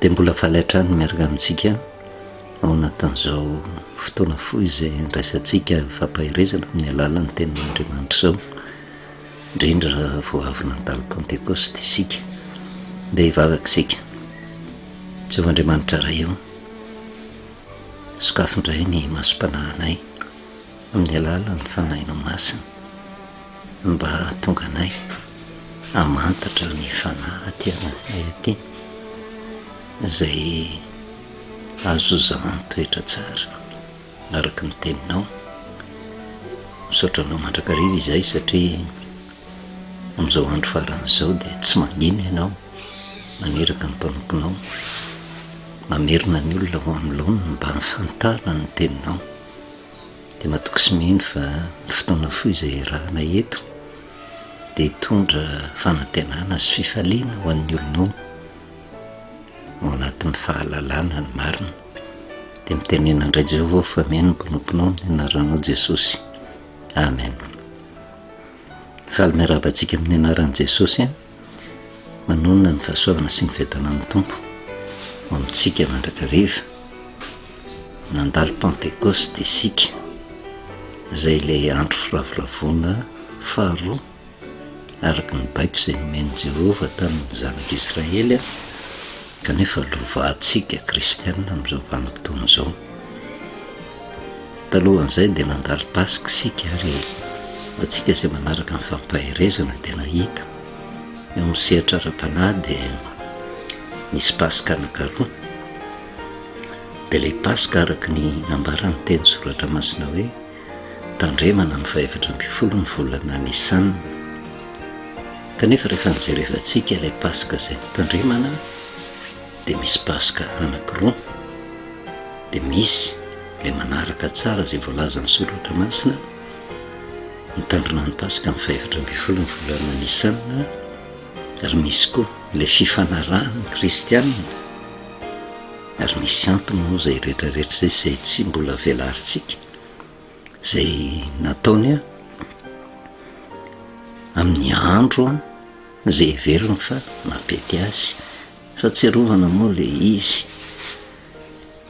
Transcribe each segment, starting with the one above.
dia mbola falatrany miaraka amintsika ao anatin'izao fotoana foy izay ndraisantsika fampahirezana amin'ny alalan'ny tenin'Andriamanitra izao, indrindra raha vao avy nandalo pentecoste isika. Dia hivavaka isika. Jehovah-Andriamanitra iray eo, sokafindray ny masom-panahinay amin'ny alalan'ny fanahinao masina, mba tonga anay hamantatra ny fanahy aty anatinay aty, izay azo zahany toetra tsara araka ny teninao. Misaotranao mandrakariva izay satria amin'izao andro faran'izao dia tsy manino ianao maneraka ny mpanomponao, mamerina ny olona ho amin'ny laoniny mba mifantarina ny teninao. Dia matoky sy mino fa ny fotoana foy izay rahana eto dia hitondra fanantenana sy fifaliana ho an'ny olonao ao anatin'ny fahalalana ny marina. Dia mitenena indray Jehovah fa meno ny mpanomponao ny anaranao Jesosy. Amen. Faly miarabantsika amin'ny anaran'i Jesosy manonona ny fahasoavana sy ny fiadanan'ny Tompo ho amintsika mandrakariva. Nandalo pentecoste isika, izay ilay andro firavoravoana faharoa araka ny baiko izay nomeny Jehovah tamin'ny zanak'Israely, kanefa lovatsika kristianina amin'izao vanim-potoana izao. Talohan'izay dia nandalo pasika isika, ary atsika izay manaraka ny fampahirezana dia nahita eo amin'ny sehatra ara-panahy dia nisy pasika anankiroa. Dia ilay pasika araka ny ambaran'ny teny soratra masina hoe tandremana ny 14 ny volana Nisana. Kanefa rehefa nijerevantsika ilay pasika izay tandremana dia misy pasika anankiroa, dia misy ilay manaraka tsara izay voalazan'ny soratra masina nitandrina ny pasika amin'ny 14 ny volana Nisana, ary misy koa ilay fifanarahan'ny kristianina. Ary misy antony moa izay rehetrarehetra izay tsy mbola velarintsika, izay nataony amin'ny andro izay heverina fa mampety azy, fa tsy arovana moa ilay izy.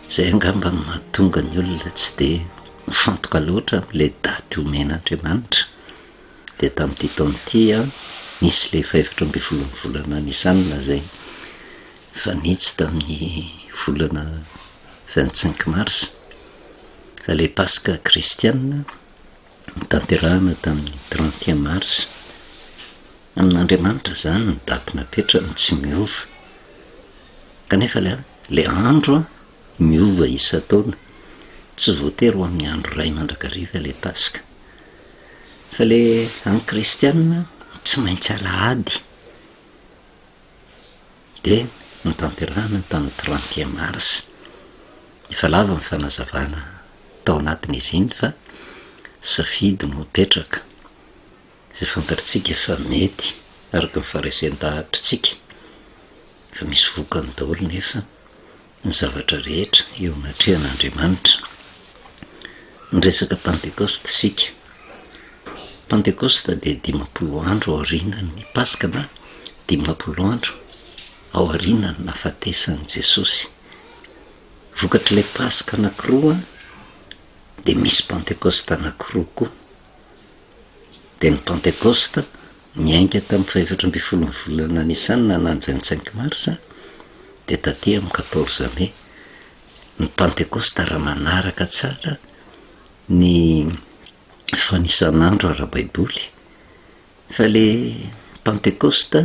Izay angamba no mahatonga ny olona tsy dia mifantoka loatra amin'ilay daty omen'Andriamanitra. Dia tamin'ity taon'ity nisy ilay 14 ny volana Nisana izay fanitsy tamin'ny volana 25 mars. Fa ilay pasika kristianina tanterahana tamin'ny 31 mars. Amin'Andriamanitra izany ny daty napetrany tsy miova, kanefa ilay andro miova isa-taona, tsy voatery ho amin'ny andro iray mandrakariva ilay pasika. Fa ilay any kristianina tsy maintsy alahady, dia nitanterahana tamin'ny 31 mars. Efa lava ny fanazavana tao anatin'izy iny, fa safidy no apetraka izay fantatritsika fa mety araka ny faharesen-dahatritsika, fa misy vokany daholo nefa ny zavatra rehetra eo anatrehan'Andriamanitra. Ny resaka pentecoste isika, pentecoste dia 50 andro ao aorianan'ny pasika, na 50 andro ao aorianany nahafatesan'i Jesosy. Vokatry ilay pasika anankiroa dia misy pentecoste anankiroa koa. Dia ny pentecoste niainga tamin'ny 14 ny volana Nisana na ny 25 mars, dia taty amin'ny 14 mai. Ny pentecoste raha manaraka tsara ny fanisan'andro ara-baiboly, fa ilay pentecoste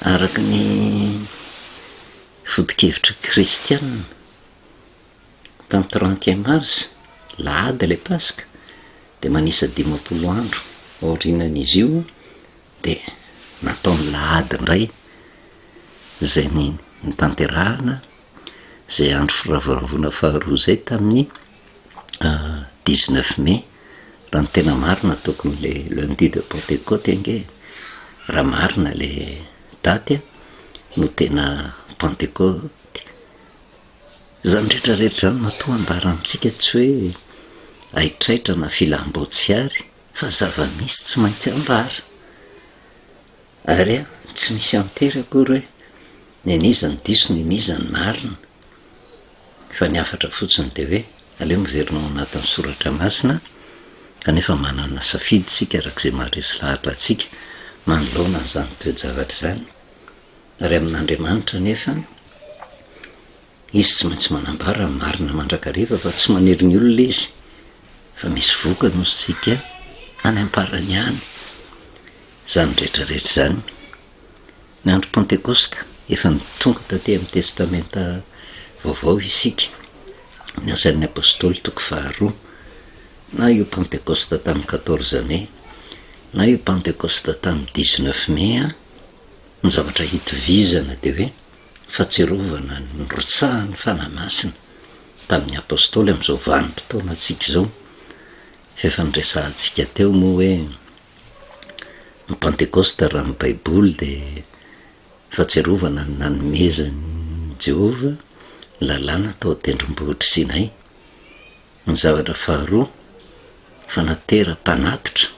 araka ny fodi-kevitra kristianina tamin'ny 31 mars, lahady ilay pasika, dia manisa 50 andro aorianan'izy io. Dia nataony lahady indray izay nitanterahana izay andro firavoravoana faharoa izay tamin'ny 19 mai. Raha ny tena marina tokony ilay lundi de Pentecôte ange, raha marina ilay daty no tena Pentecôte. Izany rehetrarehetra izany matoa ambara amintsika tsy hoe aitraitra na filambotsy ary, fa zava-misy tsy maintsy ambara. Ary tsy misy antery akory hoe ny anizany diso ny anizany marina fa ny afatra fotsiny de hoe aleo miverinao anatin'ny soratra masina kanefa manana safidy sika arak'izay maharesy lahatra atsika manoloana n'izany toe-javatra zany ary amin'Andriamanitra nefa izy tsy maintsy manambara marina mandrakariva fa tsy manery ny olona izy fa misy vokany ozy tsika any amparany any zany rehetrarehetra zany. Ny andro Pentecosta efa nitonga taty amin'ny testamenta vaovao isika ny asan'ny apôstôly 2 na io Pentecosta tamin'ny 14 mai na io Pentecosta tamin'ny 19 mai ny zavatra hitovizana de hoe fahatsiarovana nirotsahan'ny fanahy masina tamin'ny apôstôly amin'izao vanim-potoana atsika zao fefa niresahantsika teo moa hoe ny Pentecosta raha ny baiboly de fahatsiarovana ny nanomezan'ny Jehova lalàna tao tendrombohitra Sinay. Ny zavatra faharoa fanatera-panatitra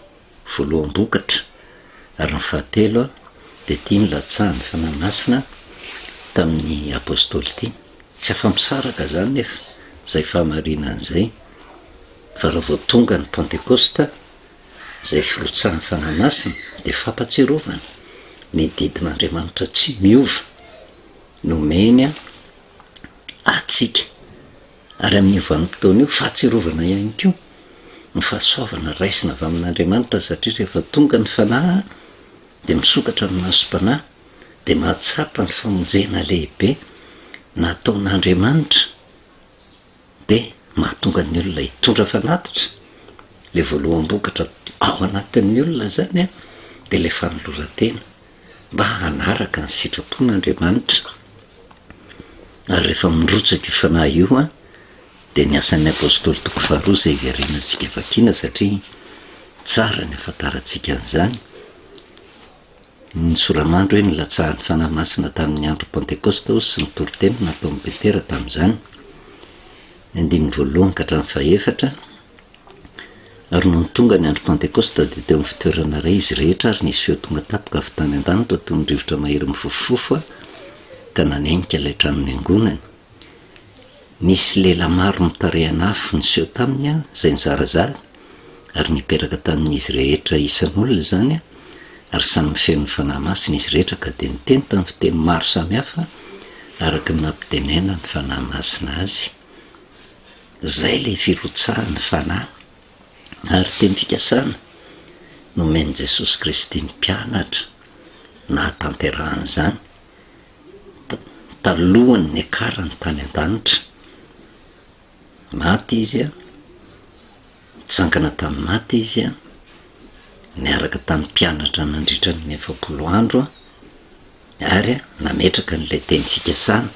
voaloam-bokatra ary ny fahatelo de tia nilatsahan'ny fanahy masina tamin'ny apôstôly ty tsy afa-misaraka zany nefa zay fahamarinan'izay fa raha vao tonga ny Pentecosta zay firotsahan'ny fanahy masina de fampatsiarovana ny didin'Andriamanitra tsy miova nomeny atsika ary amin'ny vanim-potoana io fahatsiarovana ihany koa ny fahasoavana raisina avy amin'Andriamanitra satria rehefa tonga ny fanahy de misokatra amin'ny masom-panahy de mahatsapa ny famonjena lehibe nataon'Andriamanitra de mahatonga ny olona hitondra fanatitra le voaloam-bokatra ao anatin'ny olona zany de le fanoloran-tena mba hanaraka ny sitrapon'Andriamanitra. Ary rehefa mindrotsaka io fanahy io de ny asan'ny apôstôly 2 zay iverenantsika vakina satria tsara ny afantarantsika an'izany. Ny soramandro hoe nilatsahan'ny fanahy masina tamin'ny andro Pentecosta sy ny toriteny nataon'ny Petera tamin'izany ny 1:1-4 ary noho tonga ny andro Pentecosta de teo amin'ny fitoerana iray izy rehetra ary nisy feo tonga tapoka avy tany an-danitra toy ny rivotra mahery mifofofofo ka nanenika ilay tranon'ny angonany. Nisy lela maro mitarehana afo niseho taminy zay nizarazara ary niperaka tamin'izy rehetra isan'olona zany ary samy mifenin'ny fanahy masina izy rehetra ka de niteny tamin'ny fiteny maro samihafa araka ny nampitenena ny fanahy masina azy. Zay le firotsahan'ny fanahy ary teny fikasana nomeny Jesosy Kristy ny mpianatra na tanterahany zany talohany ny akarany tany an-danitra. Maty izy mitsangana tamin'ny maty izy niaraka tamin'ny mpianatra nandritra ny 70 andro ary nametraka n'ilay teny fikasana.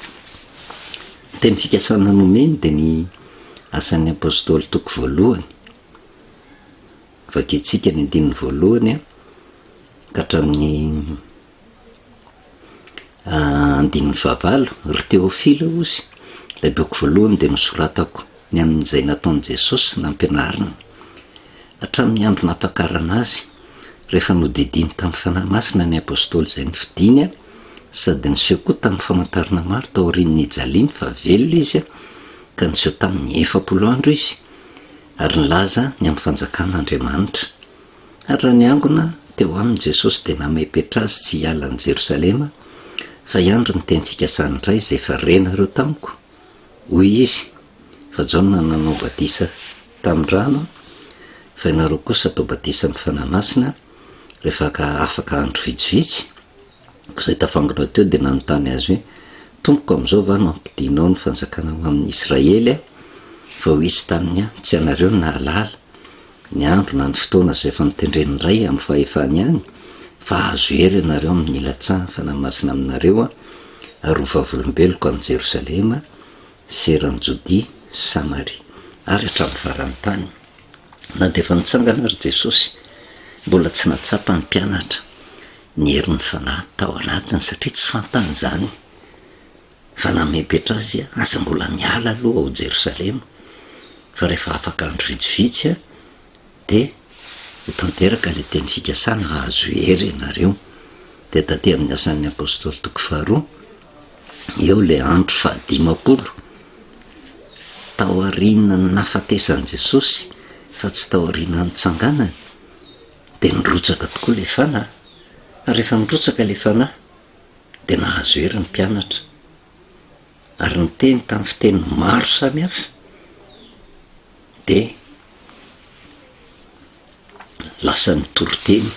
Teny fikasana nomeny de ny asan'ny apôstôly 2 vakitsika ny 1 ka hatramin'ny 19 ry Teofila ozy lay boky voalohany de nosoratako ny amin'izay nataon'i Jesosy sy nampianarina hatramin'ny andro nampakarana azy rehefa nodidiny tamin'ny fanahy masina ny apôstôly zay ny fidiny sady niseho koa tamin'ny famantarana maro tao aorian'ny ijaliany fa velona izy ka niseho tamin'ny 70 andro izy ary nilaza ny amin'ny fanjakan'Andriamanitra. Ary raha niangona teo aminy Jesosy de namepetra azy tsy hiala ny Jerosalema fa hiandry ny teny fikasana indray zay efa renareo tamiko hoy izy fa Jaona nanao batisa tamin'ny rano fa ianareo kosa atao batisa amin'ny fanahy masina rehefa afaka andro vitsivitsy. Zay tafangona teo de nanontany azy hoe tompoko amin'izao va no ampidinao ny fanjakana ho amin'ny Israely fa ho izy taminy tsy anareo nahalala ny andro na ny fotoana zay efa nitendren'ny ray amin'ny fahefany any fa azo hery ianareo amin'ny ilatsahan'ny fanahy masina aminareo ary ho vavolombeloko any Jerosalema sy eran'ny Jodia sy Samaria ary hatramin'ny farany tany. Na de efa nitsangana ary Jesosy mbola tsy natsapa ny mpianatra ny herin'ny fanahy tao anatiny satria tsy fantany zany fa namepetra azy aza mbola miala aloha ao Jerosalema fa rehefa afaka andro vitsivitsy de ho tanteraka le teny fikasana azo hery ianareo. De taty amin'ny asan'ny apôstôly 2 eo le andro 50 tao aoriana ny nafatesan'i Jesosy fa tsy tao aoriana ny tsanganany dia nirotsaka tokoa le fanahy. Rehefa nirotsaka le fanahy dia nahazo hery ny mpianatra ary niteny tamin'ny fiteny maro samihafa dia lasa nitory-teny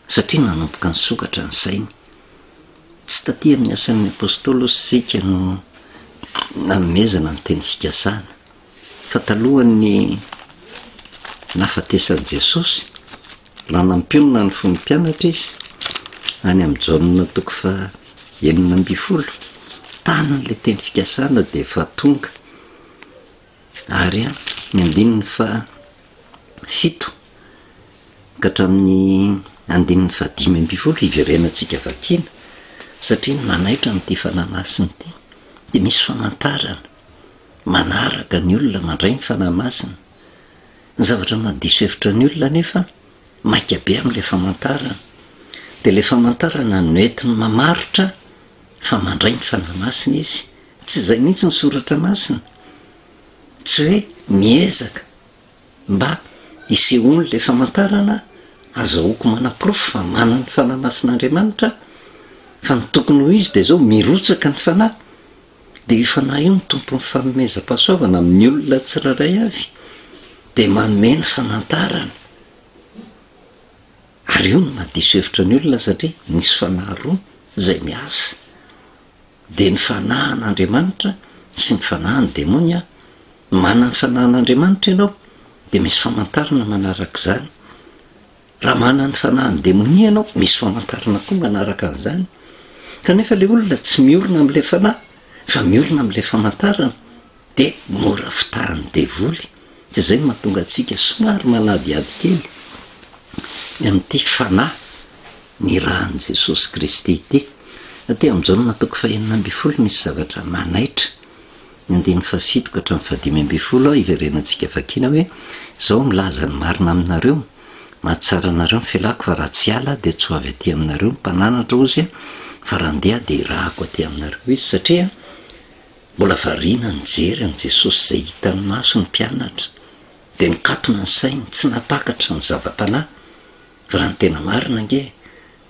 satria nanomboka nisokatra ny sainy. Tsy taty amin'ny asan'ny apôstôly sika no nanomezana ny teny fikasana fa talohany nafatesan'i Jesosy lanam-pionina ny fony mpianatra izy any amin'ny Jaonina 9:12 tanan'le teny fikasana dia efa tonga ary ny 7 ka hatramin'ny 5:12 iverenantsika vakiana satria manaitra n'ity fanahy masina ity dia misy famantarana manaraka ny olona mandray ny fanahy masina. Ny zavatra mahadiso hevitra ny olona nefa maika be amin'ilay famantarana dia ilay famantarana no entiny mamaritra fa mandray ny fanahy masina izy. Tsy izay mihitsy ny soratra masina, tsy hoe miezaka mba isehoany ilay famantarana azahoako manam-porofo fa manana ny fanahy masin'Andriamanitra, fa ny tokony ho izy dia zao mirotsaka ny fanahy. Dia io fanahy io ny tompon'ny fanomezam-pahasoavana amin'ny olona tsirairay avy dia manome ny famantarana. Ary io no mahadiso hevitra ny olona satria nisy fanahy roa izay miasa, dia ny fanahin'Andriamanitra sy ny fanahin'ny demonia. Manana ny fanahin'Andriamanitra ianao dia misy famantarana manaraka izany. Raha manana ny fanahin'ny demonia ianao misy famantarana koa manaraka an'izany. Kanefa ilay olona tsy miorina amin'ilay fanahy fa miorina amin'ilay famantarana dia mora fitahan'ny devoly. Dia izay no mahatonga antsika somary manadiady kely amin'ity fanahy ny rahan'i Jesosy Kristy ity. Aty amin'ny Jaonina 9:12 misy zavatra manaitra. Ny 7 ka hatramin'ny 5:12 iverenantsika vakiana hoe izao milaza ny marina aminareo, mahatsara anareo ny fialako fa raha tsy ala dia tsy ho avy aty aminareo ny mpananatra ozy fa raha andeha dia irahako aty aminareo izy. Satria mbola variana ny jery an'i Jesosy izay hitan'ny maso ny mpianatra dia nikatona ny sainy tsy natakatra ny zava-panahy. Fa raha ny tena marina ange ny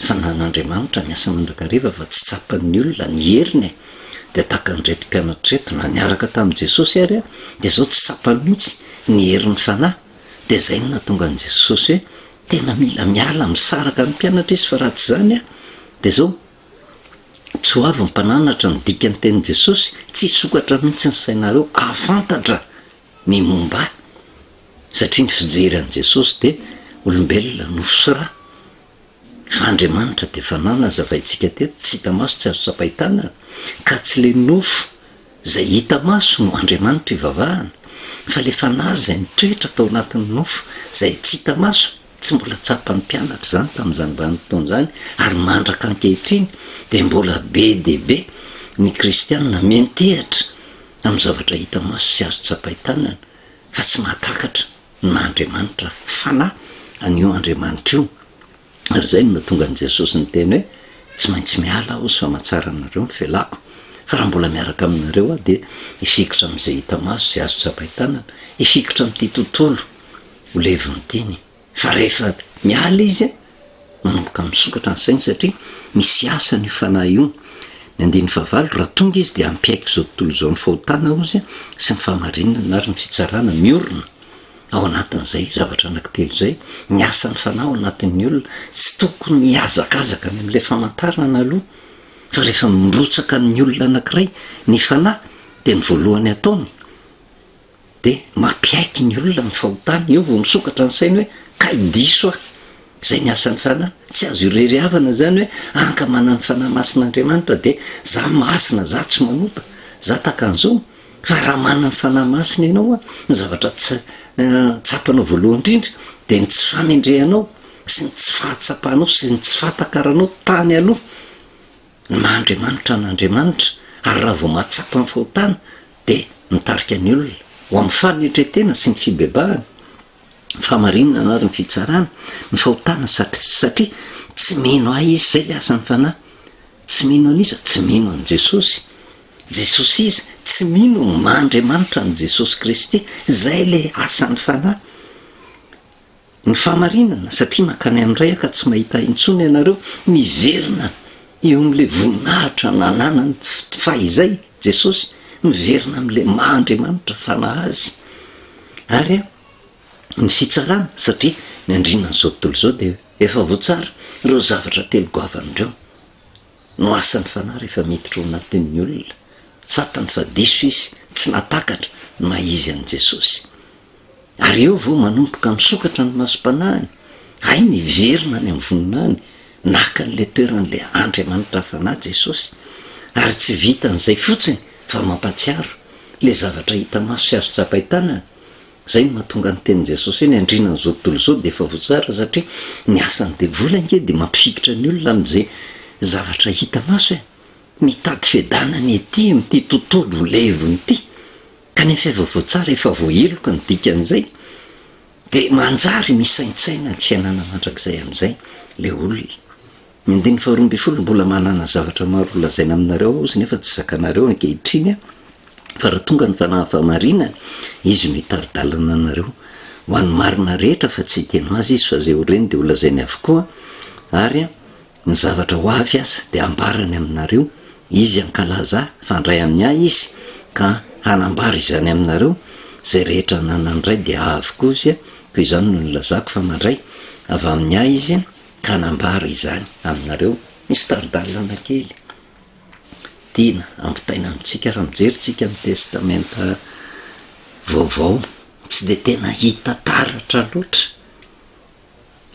fanahin'Andriamanitra miasa mandrakariva fa tsy tsapan'ny olona ny heriny dia tahaka nyreto mpianatra reto na niaraka tamin'i Jesosy ary dia zao tsy tsapany mihitsy ny herin'ny fanahy. Dia izay no nahatonga an'i Jesosy hoe tena mila miala misaraka ny mpianatra izy, fa raha tsy izany dia zao tsy ho avy ny mpananatra ny dikan'ny tenin'i Jesosy, tsy hisokatra mihitsy ny sainareo ahafantatra ny momba ahy. Satria ny fijery an'i Jesosy dia olombelona nofo sy rà, fa Andriamanitra dia fanana zavaintsika teto tsy hita maso tsy azo tsapahitanana, ka tsy le nofo izay hita maso no Andriamanitra ivavahana, fa le fanahy izay mitoetra tao anatin'ny nofo izay tsy hita maso tsy mbola tsapan'ny mpianatra izany tamin'izany vanim-potoana izany. Ary mandraka ankehitriny dia mbola be dia be ny kristianina mentehatra amin'ny zavatra hita maso sy azo tsapahitanana fa tsy mahatakatra n'Andriamanitra fanahy an'io Andriamanitra io. Ary izay no nahatonga an'i Jesosy ny teny hoe tsy maintsy miala aho sy fa mahatsara anareo ny fialako, fa raha mbola miaraka aminareo aho dia ifikitra amin'izay hita maso sy azo tsapahitanana, ifikitra amin'ity tontolo ho leviny tiny. Fa rehefa miala izy manomboka misokatra ny sainy satria misy asa ny fanahy io. Ny 9 raha tonga izy dia ampiaiko izao tontolo izao ny fahotana ozy sy ny fahamarinana ary ny fitsarana miorina ao anatin'izay zavatra anankitelo izay. Ny asan'ny fanahy ao anatin'ny olona tsy tokony hiazakazaka ny amin'ilay famantarana aloha, fa rehefa mirotsaka ny olona anankiray ny fanahy dia ny voalohany ataony dia mampiaiky ny olona ny fahotana. Eo vao misokatra ny sainy hoe ka diso ah, izay ny asan'ny fanahy. Tsy azo ireriavana zany hoe anka manana ny fanahy masin'Andriamanitra dia za masina, za tsy manota, za tahaka an'izao. Fa raha manana ny fanahy masina ianao ny zavatra tsapanao voalohany indrindra dia ny tsy famendrehanao sy ny tsy fahatsapanao sy ny tsy fahatakaranao tany aloha ny maha-Andriamanitra n'Andriamanitra. Ary raha vao mahatsapa ny fahotana dia mitarika ny olona ho amin'ny fanetretena sy ny fibebahana, fahamarinana ary ny fitsarana, ny fahotana satria tsy meno ahy izy. Izay le asan'ny fanahy tsy mino an'iza tsy mino an' Jesosy. Jesosy iza tsy mino ny mahandriamanitra an' Jesosy Kristy. Zay le asan'ny fanahy. Ny famarinana satria makany amin'ray aka tsy mahita intsony ianareo miverina eo am'le voninahitra nananany fahizay Jesosy, miverina am'le mahandriamanitra fanahy azy. Ary ny fitsarana satria ny andrinana zao tontolo zao de efa voatsara ireo zavatra telo goavan'ireo no asan'ny fanahy rehefa miditra ao anatin'ny olona. Tsapany fa diso izy, tsy natakatra ma izy an' Jesosy. Ary eo vao manomboka misokatra ny masom-panahiny, ay niverina any amin'ny voninahiny, naka an'le toeran'le andriamanitra fanahy Jesosy. Ary tsy vita an'izay fotsiny fa mampatsiaro le zavatra hita maso sy azo tsapain-tanana. Zay no mahatonga ny tenin' Jesosy hoe ny andrinana zao tontolo zao de efa voatsara satria ny asan'ny devoly ange de mampifikitra ny olona am'izay zavatra hita maso mitady fiadanany ety am'ty tontolo levony ity. Kanefa efa voatsara efa voaheloka ny dikan'izay de manjary misaintsaina ny fiainana mandrakizay am'izay le olona. Ny 122 mbola manana zavatra maro lazaina aminareo ozy nefa tsy zakanareo ankehitriny fa raha tonga ny fanahy famarinana izy mitaridalana anareo ho an'ny marina rehetra fa tsy teno azy izy fa zay oreny de ho lazainy avokoa. Ary ny zavatra ho avy aza de ambarany aminareo, izy ankalaza fandray amin'ny ahy izy ka hanambara izany aminareo zay rehetra nanandray de avokoa izy ko izany no nylazako fa mandray avy amin'ny ahy izy ka hanambara izany aminareo. Misy taridalana kely tiana ampitaina amintsika raha mijeritsika ny testamenta vaovao, tsy de tena hita taratra loatra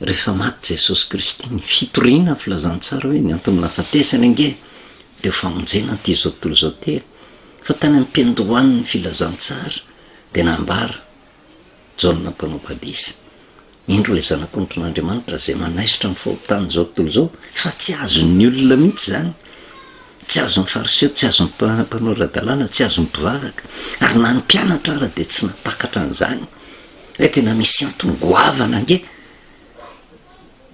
rehefa maty Jesosy Kristy. Ny fitoriana filazantsara hoe ny antony nahafatesany ange de ho famonjena ty zao tontolo zao tena fa tany amin'ny mpiandohan'ny filazantsara de nambara Jaona Mpanao-Badisa, indro le zanak'Andriamanitra zay manaisitra ny fahotany zao tontolo zao fa tsy azon'ny olona mihitsy zany, tsy azon'ny fariseo, tsy azon'ny mpanao ara-dalàna, tsy azon'ny mpivavaka. Ary na ny mpianatra ara de tsy natakatra an'izany hoe tena misy antony goavana ange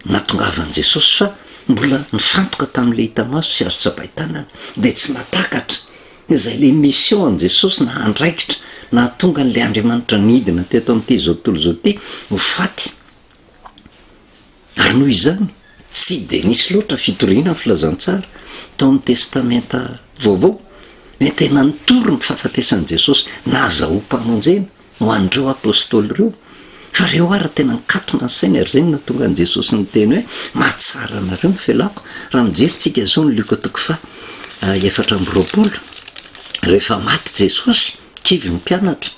natongavan' Jesosy fa mbola nifantoka tam'le hita maso sy azo tsapain-tanana de tsy natakatra izay le mission an' Jesosy na andraikitra na tonga n'le Andriamanitra nidina teto am'ty zao tontolo zao ty ho faty. Ary noho izany tsy de nisy loatra fitoriana ny filazantsara tao amin'ny testamenta vaovao hoe tena nitory ny fahafatesan'i Jesosy nazahoam-pamonjena ho an'ireo apôstôly ireo. Fa reo ara tena nikatona ny sainy ary zay no natonga an' Jesosy ny teny hoe mahatsara anareo ny fialako. Raha mijeritsika zao ny Luka toko fa 4:20 rehefa maty Jesosy kivy ny mpianatra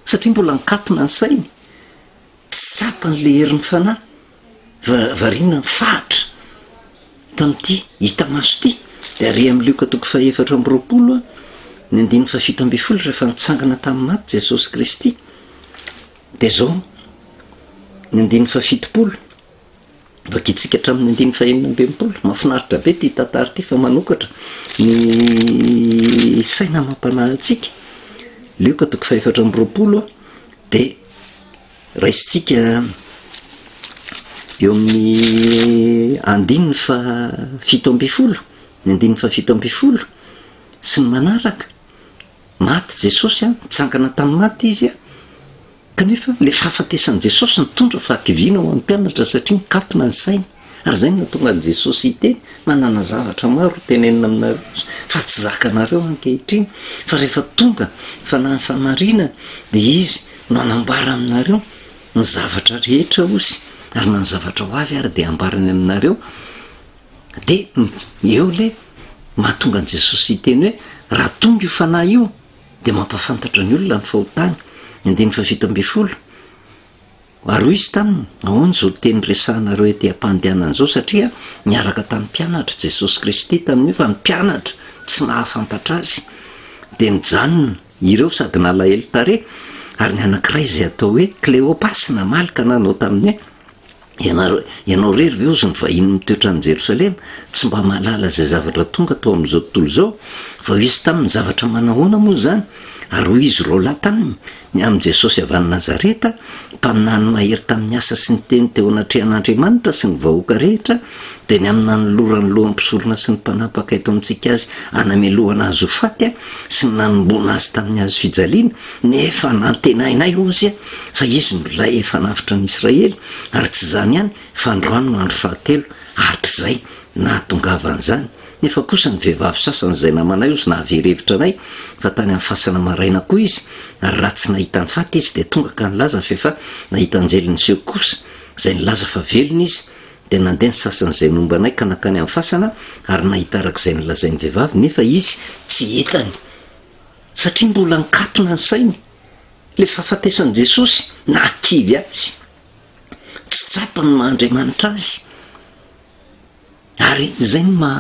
satria mbola nikatona ny sainy, tsy tsapany le herin'ny fanahy variana ny fahatra tam'ty hita maso ty. De ary amin'ny Luka toko fa 4:20 ny 7:12 rehefa nitsangana tamin'ny maty Jesosy Kristy de zao ny 7:70 vakitsika hatramin'ny 9:12 mahafinaritra be ty tantara ty fa manokatra ny saina mampanahy antsika. Luka toko fa 4:20 de raisitsika eo amin'ny 7:12 ny 7:12 sy ny manaraka maty Jesosy nitsangana tamin'ny maty izy kanefa le fahafatesan'i Jesosy nitondra fahakiviana ho an'ny mpianatra satria mikatona ny sainy. Ary zay no natonga an' Jesosy hiteny manana zavatra maro tenenina aminareo fa tsy zakanareo ankehitriny fa rehefa tonga fanahy famarinana de izy no anambara aminareo ny zavatra rehetra ozy ary na ny zavatra ho avy ary de ambarany aminareo. De eo le mahatonga an' Jesosy hiteny hoe raha tonga io fanahy io de mampafantatra ny olona ny fahotany. Ny 7:20 ary izy taminy ahoana zao teny resahanareo ety am-pandehanana zao satria niaraka tamin'ny mpianatra Jesosy Kristy tamin'io fa ny mpianatra tsy nahafantatra azy de nijanona ireo sady nalahelo tare. Ary ny anankiray izay atao hoe Kleopasy namalika nanao tamin'ny hoe ianao rery ve ozy ny vahiny mitoetra any Jerosalema tsy mba mahalala zay zavatra tonga atao amin'izao tontolo zao fa izy tamin'ny zavatra manahoana moa zany. ary hoy izy ro lahy taniny ny am' Jesosy avy any Nazareta mpaminany mahery tamin'ny asa sy ny teny teo anatrehan'Andriamanitra sy ny vahoaka rehetra, de ny amina nolorany loham-pisorona sy ny mpanapaka eto amintsika azy anamelohana azy ho faty sy ny nanombona azy tamin'ny hazo fijaliana, nefa nantenainay ozy fa izy no lay efa navitra ny Israely, ary tsy zany ihany fa androany no andro fahatelo hatrizay nahatongavan'izany. Nefa kosa ny vehivavy sasany izay namanay ozy nahaverevitra anay fa tany amin'ny fasana maraina koa izy, ary raha tsy nahita ny faty izy de tonga ka nilaza fefa nahita anjeliny seho kosa izay nilaza fa velona izy, de nandeha ny sasan'izay nombanay ka nakany amin'ny fasana ary nahita arak'izay nilazain'ny vehivavy, nefa izy tsy hitany satria mbola nikatona ny sainy. Le fahafatesan'i Jesosy nakivy azy, tsy tsapany Andriamanitra azy, ary zay no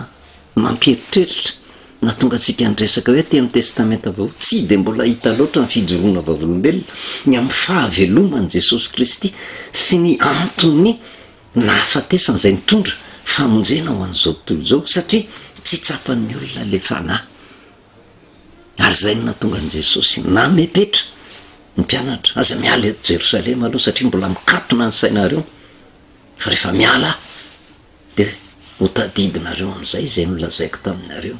mampieritreritra na tonga antsika nresaka hoe ty amin'ny testamenta vaovao tsy de mbola hita loatra ny fijoroana vavolombelona ny amin'ny fahaveloman'i Jesosy Kristy sy ny antony nahafatesana izay nitondra famonjena ho an'izao tontolo izao, satria tsy tsapan'ny olona le fanahy. Ary zay no nahatonga an'i Jesosy namepetra ny mpianatra aza miala eto Jerosalema aloha satria mbola mikatona ny sainareo, fa rehefa miala de ho tadidinareo amin'izay zay nolazaiko taminareo,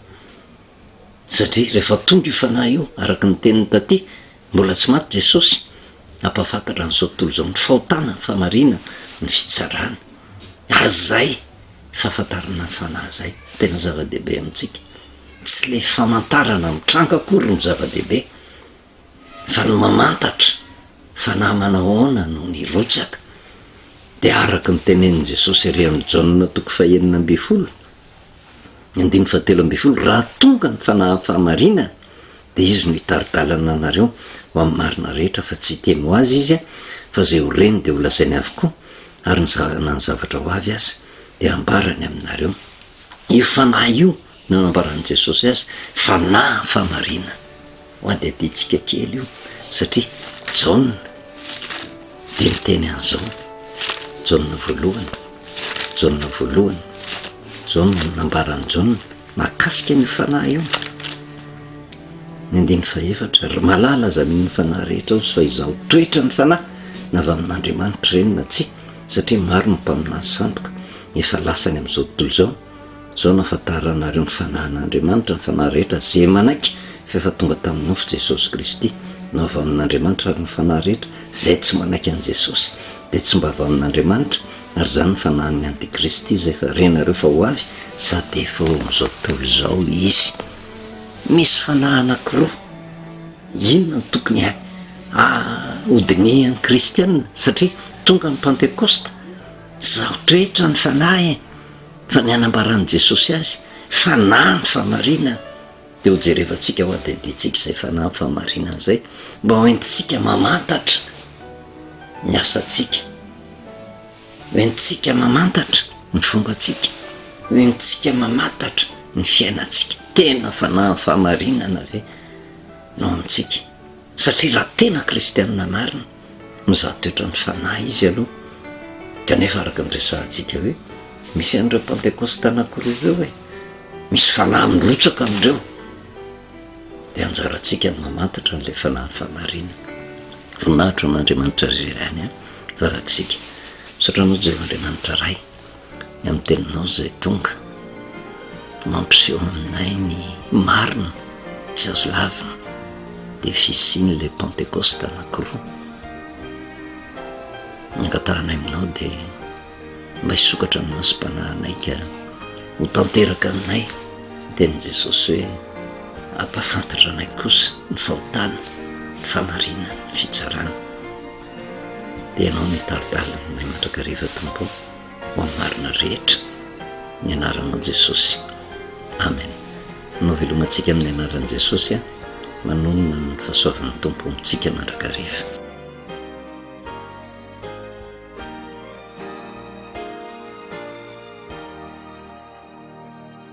satria rehefa tonga io fanahy io araka ny teniny taty mbola tsy maty Jesosy, ampahafantatra n'izao tontolo izao ny fahotana, ny famarina, ny fitsarana. Ary zay fahafantarana ny fanahy zay tena zava-dehibe amintsika, tsy le famantarana mitranga akory ny zava-dehibe, fa no mamantatra fa na manao ahoana no ny rotsaka. De araka ny tenenin' Jesosy ery amin'ny Jaona 9:12, 9:13, raha tonga ny fanahy fahamarina de izy no hitaridalana anareo ho amin'ny marina rehetra, fa tsy teny ho azy izy fa zay ho reny de ho lazainy avokoa, ary na ny zavatra ho avy azy de ambarany aminareo. Io fanahy io no nambaran'i Jesosy azy fanahy fahamarina. Ho ady aditsika kely io satria Jaona de miteny an'izao, Jaona voalohany nambarany Jaona mahakasika ny fanahy io. Ny 9:4 malala aza amin'ny fanahy rehetra ozy fa izaho toetra ny fanahy na avy amin'Andriamanitra reny na tsy, satria maro ny mpaminahy sandoka efa lasany amin'izao tontolo izao. Zao nahafantaranareo ny fanahin'Andriamanitra, ny fanahy rehetra zay manaiky fa efa tonga tamin'ny nofo Jesosy Kristy, no avy amin'Andriamanitra ary ny fanahy rehetra zay tsy manaiky an'i Jesosy de tsy mba avy amin'Andriamanitra, ary zany ny fanahin'ny Antikristy izay fa renareo fa ho avy sady efa amin'izao tontolo izao izy. Misy fanahy anankiroa, inona no tokony hodinian'ny kristianina, satria tonga ny Pentekosta zaho toetra ny fanahy, fa ny anambaran'i Jesosy azy fanahy ny fahamarinana. De ho jerevantsika ho adiditsika izay fanahy ny fahamarinana izay mba hoentintsika mamantatra ny asantsika, hoentintsika mamantatra ny fombantsika, hoentintsika mamantatra ny fiainantsika. Tena fanahy ny fahamarinana ve no amintsika, satria raha tena kristianina marina mizaha toetra ny fanahy izy aloha. Kanefa araka ny resahantsika hoe misy an'ireo Pentekosta anankiroa ireo hoe misy fanahy mirotsaka amindreo, de anjarantsika ny mamantatra n'ilay fanahy fahamarinana. Voninahitra n'Andriamanitra rirany vavakisika, sotranao Jehovandriamanitra ray ny amin'ny teninao zay tonga mampiseho aminay ny marina tsy azo lavina de fisian'ilay Pentekosta anankiroa. Ankatahanay aminao de mba hisokatra amin'ny masom-panahinay ka ho tanteraka aminay tenin' Jesosy hoe ampahafantatra anay kosa ny fahotana, ny fahamarinana, ny fitsarana. De ianao ny taridalana nay mandrakariva tompo ho amin'ny marina rehetra ny anaranao Jesosy, amen. Nao velomantsika amin'ny anaran'i Jesosy, manonona ny fahasoavan'ny tompo amintsika mandrakariva.